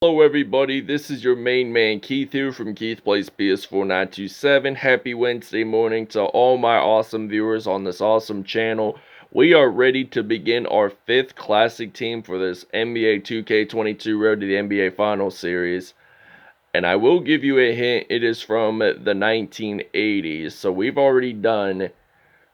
Hello everybody, this is your main man Keith here from Keith Plays PS4 927. Happy Wednesday morning to all my awesome viewers on this awesome channel. We are ready to begin our 5th classic team for this NBA 2K22 Road to the NBA Finals series. And I will give you a hint, it is from the 1980s, so we've already done.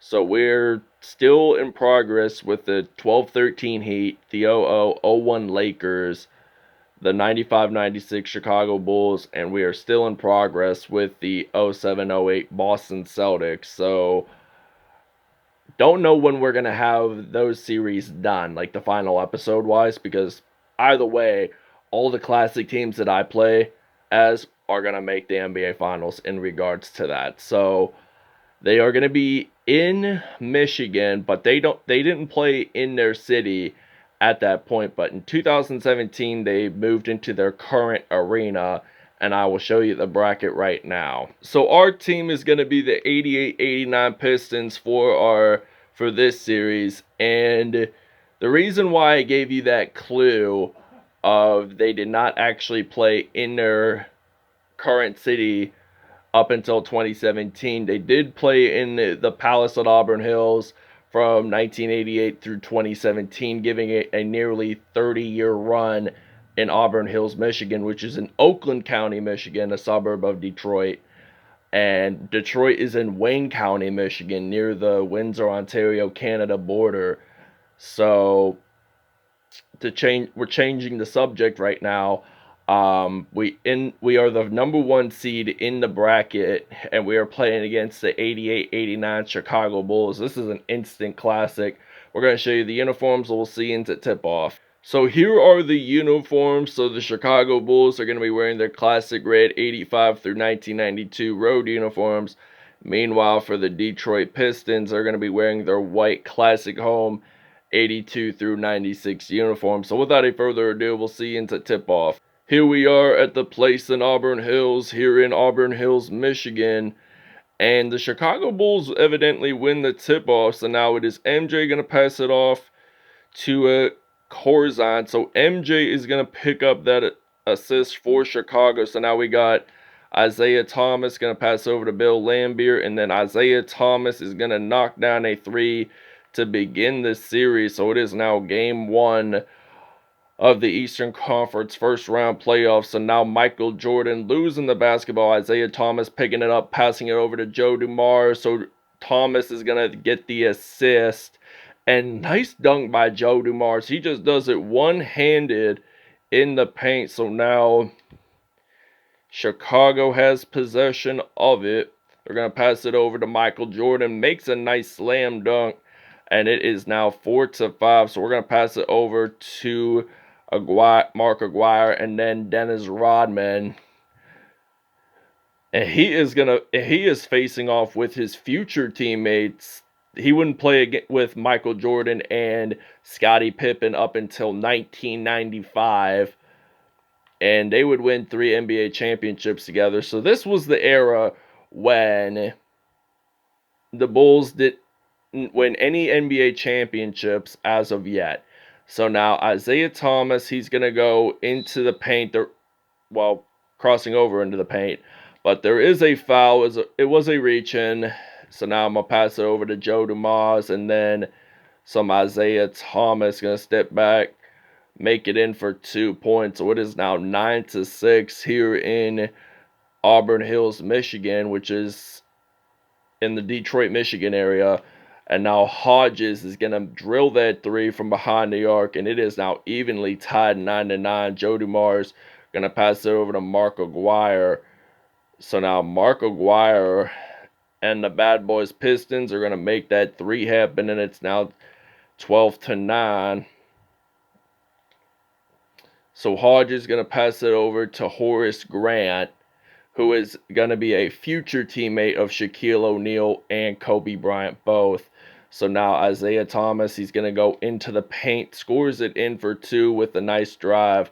So we're still in progress with the 12-13 Heat, the 00-01 Lakers, the 95-96 Chicago Bulls, and we are still in progress with the 07-08 Boston Celtics. So don't know when we're going to have those series done, like the final episode wise, because either way, all the classic teams that I play as are going to make the NBA Finals in regards to that. So they are going to be in Michigan, but they didn't play in their city at that point. But in 2017, they moved into their current arena, and I will show you the bracket right now. So our team is going to be the 88-89 Pistons for this series, and the reason why I gave you that clue of they did not actually play in their current city up until 2017. They did play in the Palace at Auburn Hills from 1988 through 2017, giving it a nearly 30-year run in Auburn Hills, Michigan, which is in Oakland County, Michigan, a suburb of Detroit. And Detroit is in Wayne County, Michigan, near the Windsor, Ontario, Canada border. So we're changing the subject right now. We are the number 1 seed in the bracket, and we are playing against the 88-89 Chicago Bulls. This is an instant classic. We're going to show you the uniforms, we'll see into tip-off. So here are the uniforms. So the Chicago Bulls are going to be wearing their classic red 85 through 1992 road uniforms. Meanwhile, for the Detroit Pistons, they're going to be wearing their white classic home 82 through 96 uniforms. So without any further ado, we'll see into tip-off. Here we are at the place in Auburn Hills, here in Auburn Hills, Michigan. And the Chicago Bulls evidently win the tip-off. So now it is MJ going to pass it off to Corzine. So MJ is going to pick up that assist for Chicago. So now we got Isaiah Thomas going to pass over to Bill Laimbeer. And then Isaiah Thomas is going to knock down a 3 to begin this series. So it is now game 1 of the Eastern Conference first round playoffs. So now Michael Jordan losing the basketball. Isaiah Thomas picking it up, passing it over to Joe Dumars. So Thomas is going to get the assist. And nice dunk by Joe Dumars. He just does it one-handed in the paint. So now Chicago has possession of it. They're going to pass it over to Michael Jordan. Makes a nice slam dunk. And it is now 4-5. So we're going to pass it over to Mark Aguirre, and then Dennis Rodman. And he is facing off with his future teammates. He wouldn't play with Michael Jordan and Scottie Pippen up until 1995. And they would win 3 NBA championships together. So this was the era when the Bulls didn't win any NBA championships as of yet. So now Isaiah Thomas, he's going to go into the paint, crossing over into the paint. But there is a foul. It was a reach-in. So now I'm going to pass it over to Joe Dumars. And then some Isaiah Thomas going to step back, make it in for 2 points. So it is now 9-6 here in Auburn Hills, Michigan, which is in the Detroit, Michigan area. And now Hodges is going to drill that 3 from behind the arc. And it is now evenly tied 9-9. Joe Dumars going to pass it over to Mark Aguirre. So now Mark Aguirre and the Bad Boys Pistons are going to make that 3 happen. And it's now 12-9. So Hodges is going to pass it over to Horace Grant, who is going to be a future teammate of Shaquille O'Neal and Kobe Bryant both. So now Isaiah Thomas, he's going to go into the paint, scores it in for 2 with a nice drive.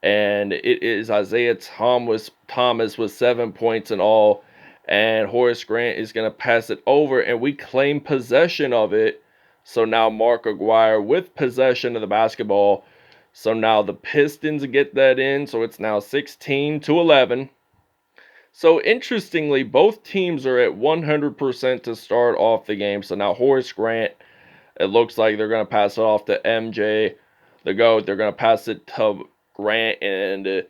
And it is Isaiah Thomas with 7 points in all. And Horace Grant is going to pass it over, and we claim possession of it. So now Mark Aguirre with possession of the basketball. So now the Pistons get that in, so it's now 16-11. So interestingly, both teams are at 100% to start off the game. So now Horace Grant, it looks like they're going to pass it off to MJ, the GOAT. They're going to pass it to Grant and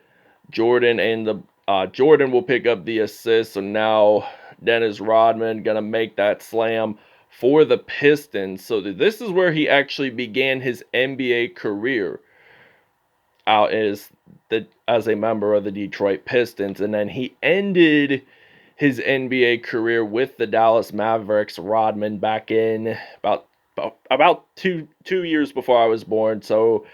Jordan, and the Jordan will pick up the assist. So now Dennis Rodman going to make that slam for the Pistons. So this is where he actually began his NBA career, out as a member of the Detroit Pistons, and then he ended his NBA career with the Dallas Mavericks. Rodman back in about two years before I was born, so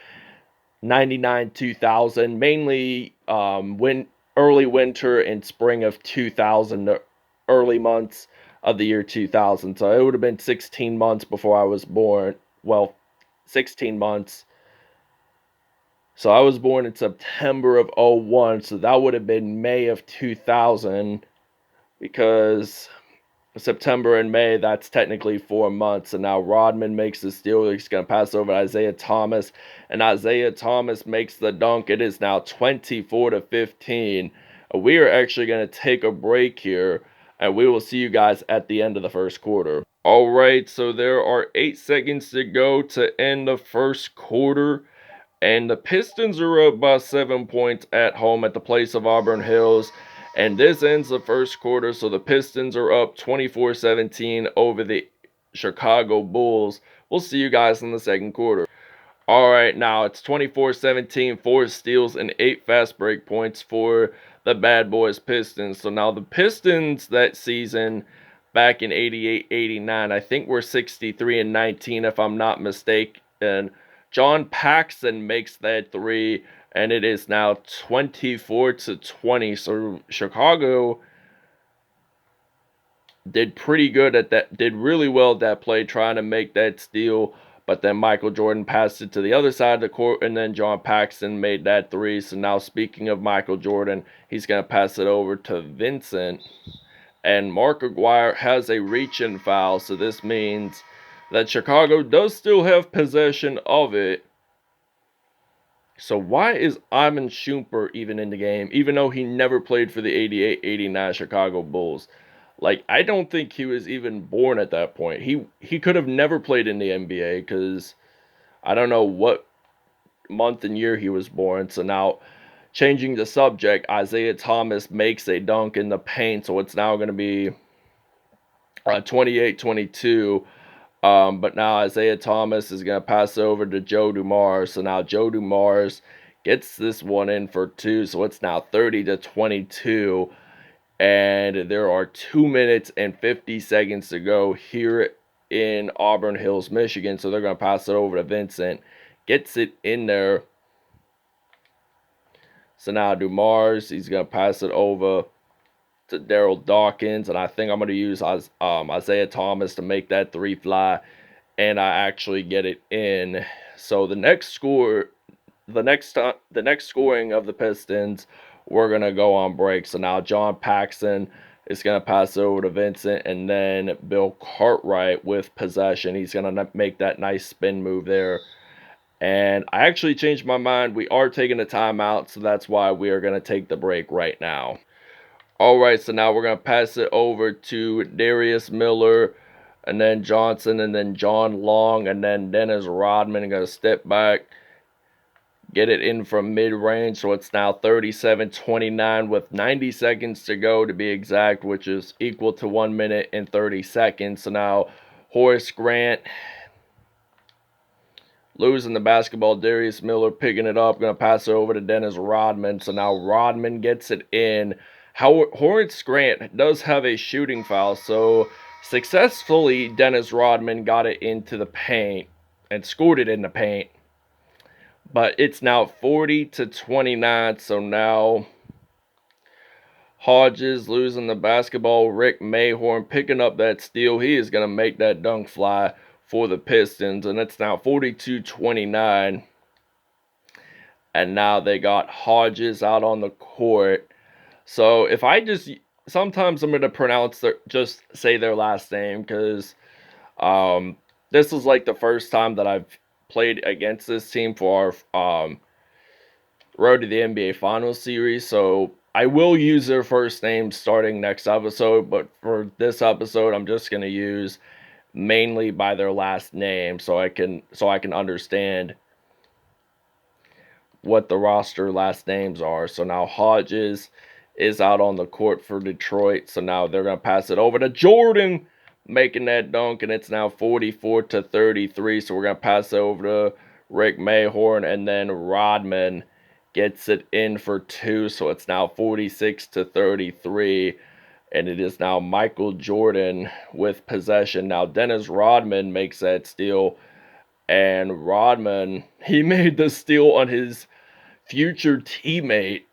99 2000, mainly early winter and spring of 2000, the early months of the year 2000. So it would have been 16 months before I was born. Well, 16 months. So I was born in September of 01, so that would have been May of 2000, because September and May, that's technically 4 months. And now Rodman makes the steal. He's going to pass over to Isaiah Thomas, and Isaiah Thomas makes the dunk. It is now 24-15. We are actually going to take a break here, and we will see you guys at the end of the first quarter. All right, so there are 8 seconds to go to end the first quarter. And the Pistons are up by 7 points at home at the place of Auburn Hills. And this ends the first quarter. So the Pistons are up 24-17 over the Chicago Bulls. We'll see you guys in the second quarter. All right, now it's 24-17, 4 steals and 8 fast break points for the Bad Boys Pistons. So now the Pistons that season, back in 88-89, I think we're 63-19 if I'm not mistaken. John Paxson makes that 3, and it is now 24-20. So Chicago did pretty good at that, did really well at that play, trying to make that steal. But then Michael Jordan passed it to the other side of the court, and then John Paxson made that 3. So now, speaking of Michael Jordan, he's going to pass it over to Vincent. And Mark Aguirre has a reach-in foul, so this means that Chicago does still have possession of it. So why is Iman Shumpert even in the game, even though he never played for the 88-89 Chicago Bulls? Like, I don't think he was even born at that point. He could have never played in the NBA, because I don't know what month and year he was born. So now, changing the subject, Isaiah Thomas makes a dunk in the paint, so it's now going to be 28-22. But now Isaiah Thomas is going to pass over to Joe Dumars. So now Joe Dumars gets this one in for 2. So it's now 30-22. And there are 2 minutes and 50 seconds to go here in Auburn Hills, Michigan. So they're going to pass it over to Vincent. Gets it in there. So now Dumars, he's going to pass it over to Daryl Dawkins, and I think I'm going to use Isaiah Thomas to make that 3 fly, and I actually get it in. So the next scoring of the Pistons, we're going to go on break. So now John Paxson is going to pass over to Vincent, and then Bill Cartwright with possession. He's going to make that nice spin move there. And I actually changed my mind. We are taking a timeout, so that's why we are going to take the break right now. All right, so now we're going to pass it over to Darius Miller, and then Johnson, and then John Long, and then Dennis Rodman going to step back, get it in from mid-range. So it's now 37-29 with 90 seconds to go, to be exact, which is equal to 1 minute and 30 seconds. So now Horace Grant losing the basketball. Darius Miller picking it up, going to pass it over to Dennis Rodman. So now Rodman gets it in. Horace Grant does have a shooting foul, so successfully Dennis Rodman got it into the paint and scored it in the paint. But it's now 40-29, so now Hodges losing the basketball. Rick Mayhorn picking up that steal. He is going to make that dunk fly for the Pistons, and it's now 42-29. And now they got Hodges out on the court. So if I sometimes I'm going to just say their last name, because this is like the first time that I've played against this team for our Road to the NBA Finals series, so I will use their first name starting next episode, but for this episode, I'm just going to use mainly by their last name so I can understand what the roster last names are. So now Hodges is out on the court for Detroit. So now they're going to pass it over to Jordan, making that dunk, and it's now 44-33. So we're going to pass it over to Rick Mayhorn, and then Rodman gets it in for two. So it's now 46-33. And it is now Michael Jordan with possession. Now Dennis Rodman makes that steal. And Rodman, he made the steal on his future teammate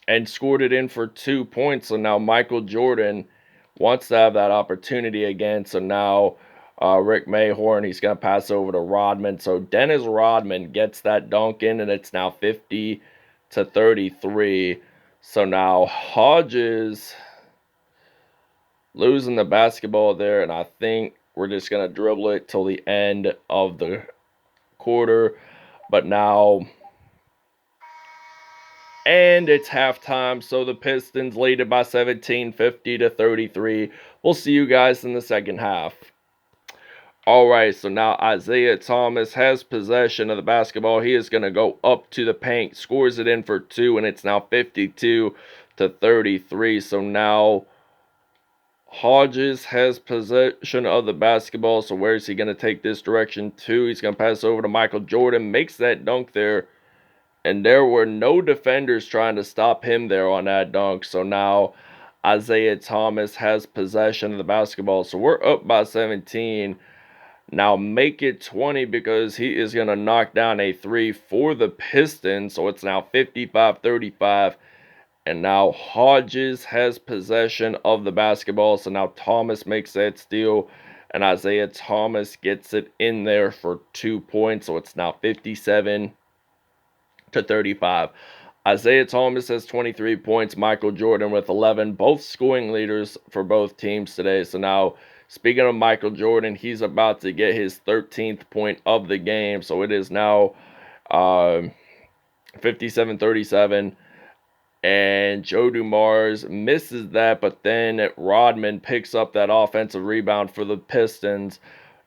and scored it in for 2 points. So now Michael Jordan wants to have that opportunity again. So now Rick Mayhorn, he's going to pass over to Rodman. So Dennis Rodman gets that dunk in, and it's now 50-33. So now Hodges losing the basketball there, and I think we're just going to dribble it till the end of the quarter. But now, and it's halftime, so the Pistons lead it by 17, 50-33. We'll see you guys in the second half. Alright, so now Isaiah Thomas has possession of the basketball. He is going to go up to the paint, scores it in for two, and it's now 52-33. So now Hodges has possession of the basketball. So where is he going to take this direction to? He's going to pass over to Michael Jordan. Makes that dunk there. And there were no defenders trying to stop him there on that dunk. So now Isaiah Thomas has possession of the basketball. So we're up by 17. Now make it 20 because he is going to knock down a three for the Pistons. So it's now 55-35. And now Hodges has possession of the basketball. So now Thomas makes that steal. And Isaiah Thomas gets it in there for 2 points. So it's now 57-35. Isaiah Thomas has 23 points. Michael Jordan with 11. Both scoring leaders for both teams today. So now, speaking of Michael Jordan, he's about to get his 13th point of the game. So it is now 57-37. And Joe Dumars misses that, but then Rodman picks up that offensive rebound for the Pistons.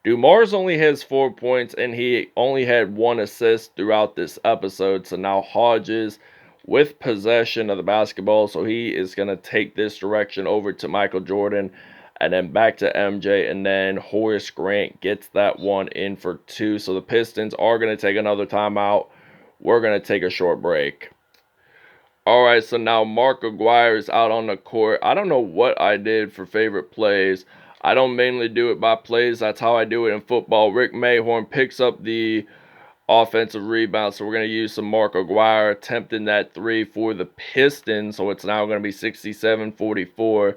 Dumars only has 4 points, and he only had 1 assist throughout this episode. So now Hodges with possession of the basketball. So he is going to take this direction over to Michael Jordan, and then back to MJ, and then Horace Grant gets that one in for 2. So the Pistons are going to take another timeout. We're going to take a short break. Alright, so now Mark Aguirre is out on the court. I don't know what I did for favorite plays. I don't mainly do it by plays. That's how I do it in football. Rick Mayhorn picks up the offensive rebound. So we're going to use some Mark Aguirre attempting that three for the Pistons. So it's now going to be 67-44.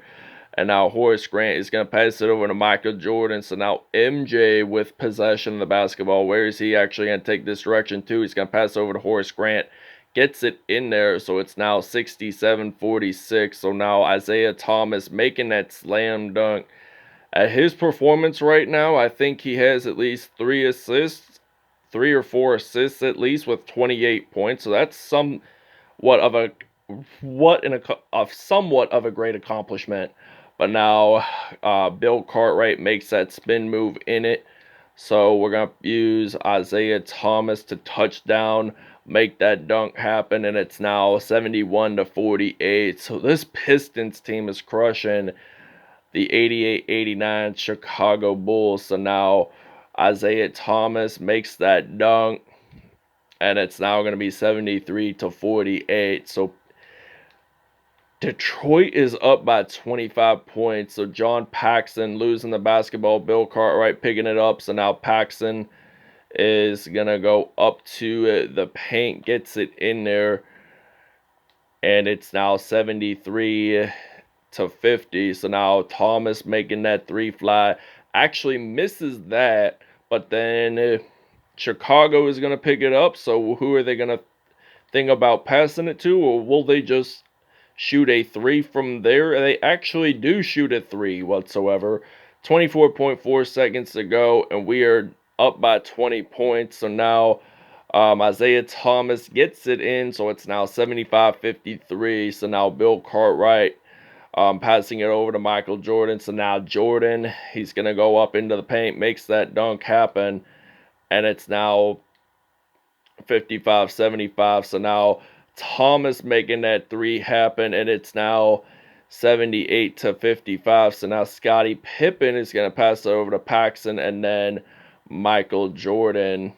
And now Horace Grant is going to pass it over to Michael Jordan. So now MJ with possession of the basketball. Where is he actually going to take this direction to? He's going to pass over to Horace Grant. Gets it in there, so it's now 67-46. So now Isaiah Thomas making that slam dunk. At his performance right now, I think he has at least 3 assists, 3 or 4 assists at least, with 28 points. So that's somewhat of a great accomplishment. But now Bill Cartwright makes that spin move in it. So we're going to use Isaiah Thomas to touch down, make that dunk happen, and it's now 71-48. So this Pistons team is crushing the 88-89 Chicago Bulls. So now Isaiah Thomas makes that dunk, and it's now going to be 73-48. So Detroit is up by 25 points. So John Paxson losing the basketball. Bill Cartwright picking it up. So now Paxson is going to go up to the paint. Gets it in there. And it's now 73-50. So now Thomas making that three fly. Actually misses that. But then Chicago is going to pick it up. So who are they going to think about passing it to? Or will they just shoot a three from there? They actually do shoot a three whatsoever. 24.4 seconds to go, and we are up by 20 points. So now Isaiah Thomas gets it in, so it's now 75-53. So now Bill Cartwright passing it over to Michael Jordan. So now Jordan, he's going to go up into the paint, makes that dunk happen, and it's now 55-75. So now Thomas making that three happen, and it's now 78-55. So now Scottie Pippen is going to pass it over to Paxson, and then Michael Jordan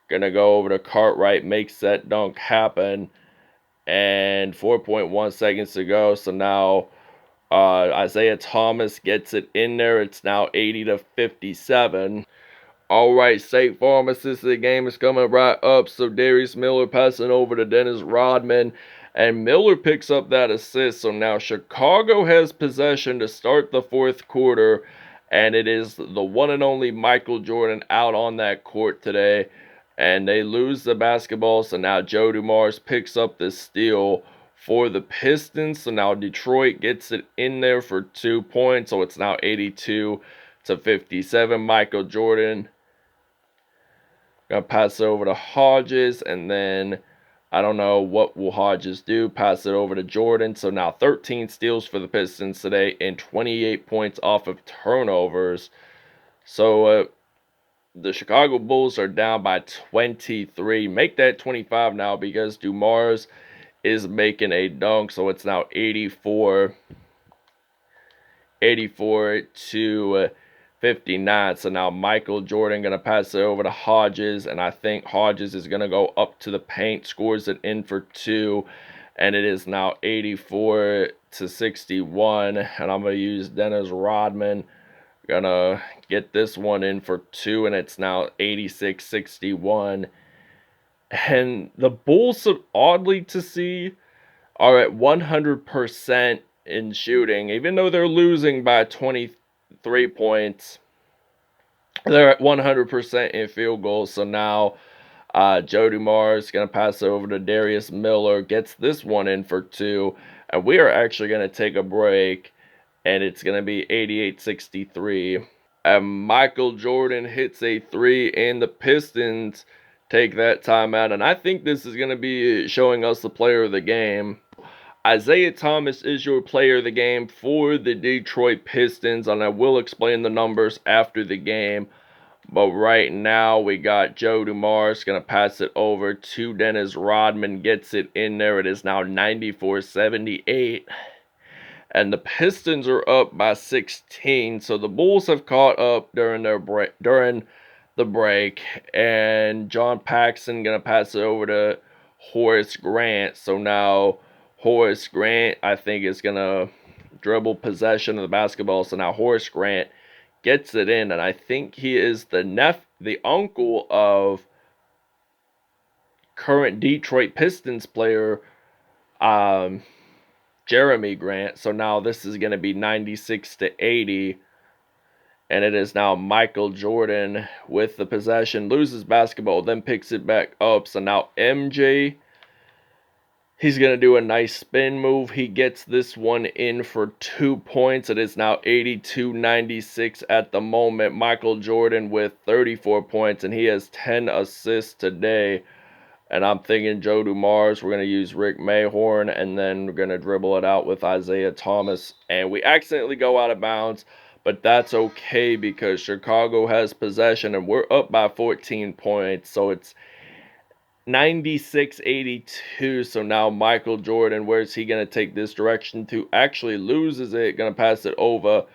going to go over to Cartwright, makes that dunk happen, and 4.1 seconds to go. So now Isaiah Thomas gets it in there. It's now 80-57. All right, State Farm assist of the game is coming right up. So Darius Miller passing over to Dennis Rodman, and Miller picks up that assist. So now Chicago has possession to start the fourth quarter, and it is the one and only Michael Jordan out on that court today, and they lose the basketball. So now Joe Dumars picks up the steal for the Pistons. So now Detroit gets it in there for 2 points. So it's now 82-57. Michael Jordan gonna pass it over to Hodges, and then I don't know what will Hodges do. Pass it over to Jordan. So now 13 steals for the Pistons today and 28 points off of turnovers. So the Chicago Bulls are down by 23. Make that 25 now because Dumars is making a dunk. So it's now 84 to 59. So now Michael Jordan going to pass it over to Hodges, and I think Hodges is going to go up to the paint, scores it in for 2, and it is now 84-61. And I'm going to use Dennis Rodman. Going to get this one in for 2, and it's now 86-61. And the Bulls, oddly to see, are at 100% in shooting, even though they're losing by 23 points. They're at 100% in field goals. So now Joe Dumars is going to pass it over to Darius Miller, gets this one in for 2, and we are actually going to take a break, and it's going to be 88-63. And Michael Jordan hits a 3, and the Pistons take that timeout, and I think this is going to be showing us the player of the game. Isaiah Thomas is your player of the game for the Detroit Pistons, and I will explain the numbers after the game. But right now, we got Joe Dumars going to pass it over to Dennis Rodman, gets it in there. It is now 94-78. And the Pistons are up by 16. So the Bulls have caught up during the break. And John Paxson going to pass it over to Horace Grant. So now Horace Grant, I think, is going to dribble possession of the basketball. So now Horace Grant gets it in, and I think he is the uncle of current Detroit Pistons player Jeremy Grant. So now this is going to be 96-80, and it is now Michael Jordan with the possession, loses basketball, then picks it back up. So now MJ, he's going to do a nice spin move. He gets this one in for 2 points. It is now 82-96 at the moment. Michael Jordan with 34 points, and he has 10 assists today. And I'm thinking Joe Dumars, we're going to use Rick Mayhorn, and then we're going to dribble it out with Isaiah Thomas. And we accidentally go out of bounds, but that's okay because Chicago has possession, and we're up by 14 points. So it's 96-82. So now Michael Jordan, where's he going to take this direction to? Actually loses it. Going to pass it over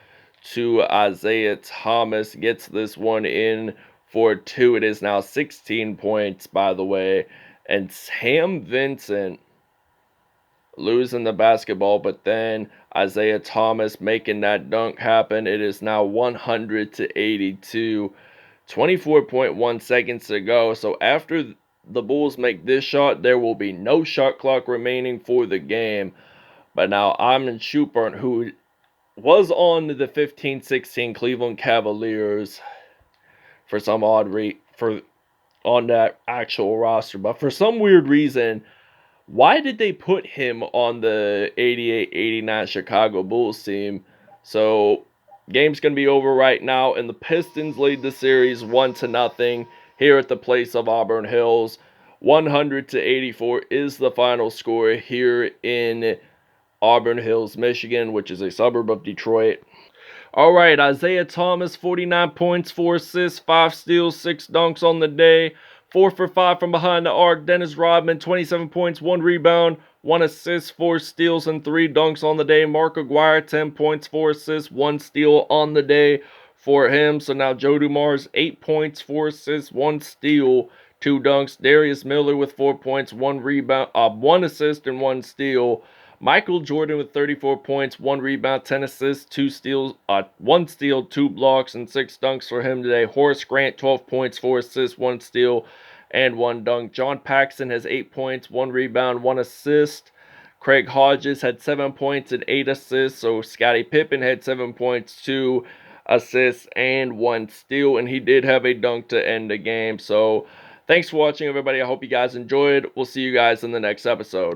to Isaiah Thomas. Gets this one in for 2. It is now 16 points, by the way. And Sam Vincent losing the basketball, but then Isaiah Thomas making that dunk happen. It is now 100-82. 24.1 seconds to go. So after the Bulls make this shot, there will be no shot clock remaining for the game. But now Amon Schubert, who was on the 15-16 Cleveland Cavaliers for some odd on that actual roster, but for some weird reason, why did they put him on the 88-89 Chicago Bulls team? So Game's going to be over right now, and the Pistons lead the series 1-0 here at the place of Auburn Hills. 100-84 is the final score here in Auburn Hills, Michigan, which is a suburb of Detroit. All right, Isaiah Thomas, 49 points, 4 assists, 5 steals, 6 dunks on the day. 4 for 5 from behind the arc. Dennis Rodman, 27 points, 1 rebound, 1 assist, 4 steals, and 3 dunks on the day. Mark Aguirre, 10 points, 4 assists, 1 steal on the day for him. So now Joe Dumars, 8 points, 4 assists, 1 steal, 2 dunks. Darius Miller with 4 points, 1 rebound, 1 assist, and 1 steal. Michael Jordan with 34 points, 1 rebound, 10 assists, 2 steals, 1 steal, 2 blocks, and 6 dunks for him today. Horace Grant, 12 points, 4 assists, 1 steal, and 1 dunk. John Paxson has 8 points, 1 rebound, 1 assist. Craig Hodges had 7 points and 8 assists. So Scottie Pippen had 7 points, 2 assists, and 1 steal. And he did have a dunk to end the game. So thanks for watching, everybody. I hope you guys enjoyed. We'll see you guys in the next episode.